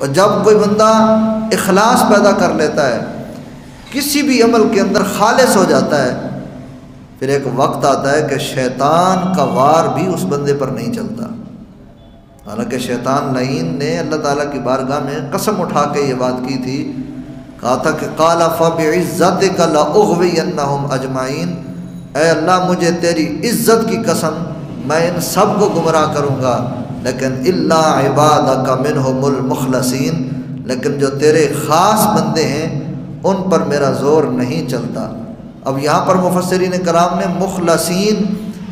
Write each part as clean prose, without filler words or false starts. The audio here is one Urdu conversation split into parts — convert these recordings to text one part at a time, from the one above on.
اور جب کوئی بندہ اخلاص پیدا کر لیتا ہے، کسی بھی عمل کے اندر خالص ہو جاتا ہے، پھر ایک وقت آتا ہے کہ شیطان کا وار بھی اس بندے پر نہیں چلتا۔ حالانکہ شیطان لعین نے اللہ تعالیٰ کی بارگاہ میں قسم اٹھا کے یہ بات کی تھی، کہا تھا کہ قال فبعزتک لاغوینہم اجمعین، اے اللہ مجھے تیری عزت کی قسم میں ان سب کو گمراہ کروں گا، لیکن الا عبادک منہم المخلصین، لیکن جو تیرے خاص بندے ہیں ان پر میرا زور نہیں چلتا۔ اب یہاں پر مفسرین کرام نے مخلصین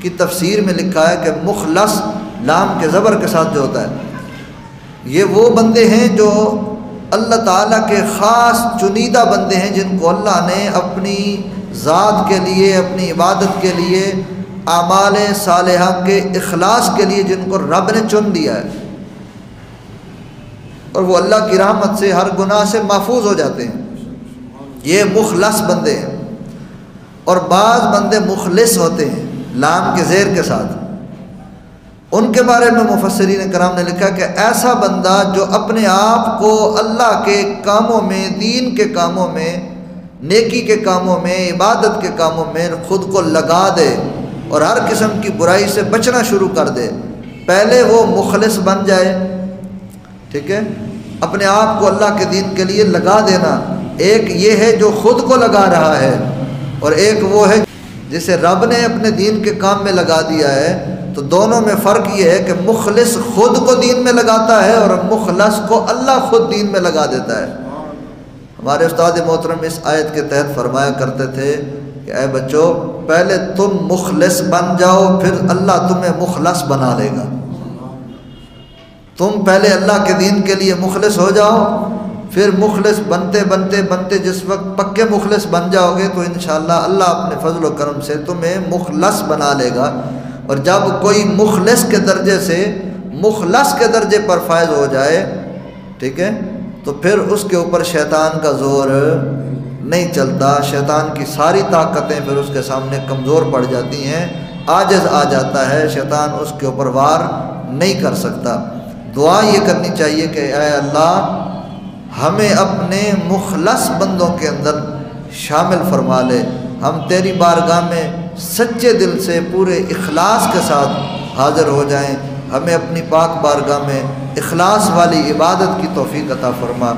کی تفسیر میں لکھا ہے کہ مخلص لام کے زبر کے ساتھ جو ہوتا ہے، یہ وہ بندے ہیں جو اللہ تعالیٰ کے خاص چنیدہ بندے ہیں، جن کو اللہ نے اپنی ذات کے لیے، اپنی عبادت کے لیے، اعمال صالحہ کے اخلاص کے لیے جن کو رب نے چن لیا ہے، اور وہ اللہ کی رحمت سے ہر گناہ سے محفوظ ہو جاتے ہیں۔ یہ مخلص بندے ہیں۔ اور بعض بندے مخلص ہوتے ہیں لام کے زیر کے ساتھ، ان کے بارے میں مفسرین کرام نے لکھا کہ ایسا بندہ جو اپنے آپ کو اللہ کے کاموں میں، دین کے کاموں میں، نیکی کے کاموں میں، عبادت کے کاموں میں خود کو لگا دے اور ہر قسم کی برائی سے بچنا شروع کر دے، پہلے وہ مخلص بن جائے، ٹھیک ہے، اپنے آپ کو اللہ کے دین کے لیے لگا دینا۔ ایک یہ ہے جو خود کو لگا رہا ہے، اور ایک وہ ہے جسے رب نے اپنے دین کے کام میں لگا دیا ہے۔ تو دونوں میں فرق یہ ہے کہ مخلص خود کو دین میں لگاتا ہے اور مخلص کو اللہ خود دین میں لگا دیتا ہے۔ ہمارے استاد محترم اس آیت کے تحت فرمایا کرتے تھے کہ اے بچوں، پہلے تم مخلص بن جاؤ، پھر اللہ تمہیں مخلص بنا لے گا۔ تم پہلے اللہ کے دین کے لیے مخلص ہو جاؤ، پھر مخلص بنتے بنتے بنتے جس وقت پکے مخلص بن جاؤ گے تو انشاءاللہ اللہ اپنے فضل و کرم سے تمہیں مخلص بنا لے گا۔ اور جب کوئی مخلص کے درجے سے مخلص کے درجے پر فائز ہو جائے، ٹھیک ہے، تو پھر اس کے اوپر شیطان کا زور نہیں چلتا، شیطان کی ساری طاقتیں پھر اس کے سامنے کمزور پڑ جاتی ہیں، عاجز آ جاتا ہے، شیطان اس کے اوپر وار نہیں کر سکتا۔ دعا یہ کرنی چاہیے کہ اے اللہ ہمیں اپنے مخلص بندوں کے اندر شامل فرما لے، ہم تیری بارگاہ میں سچے دل سے پورے اخلاص کے ساتھ حاضر ہو جائیں، ہمیں اپنی پاک بارگاہ میں اخلاص والی عبادت کی توفیق عطا فرما۔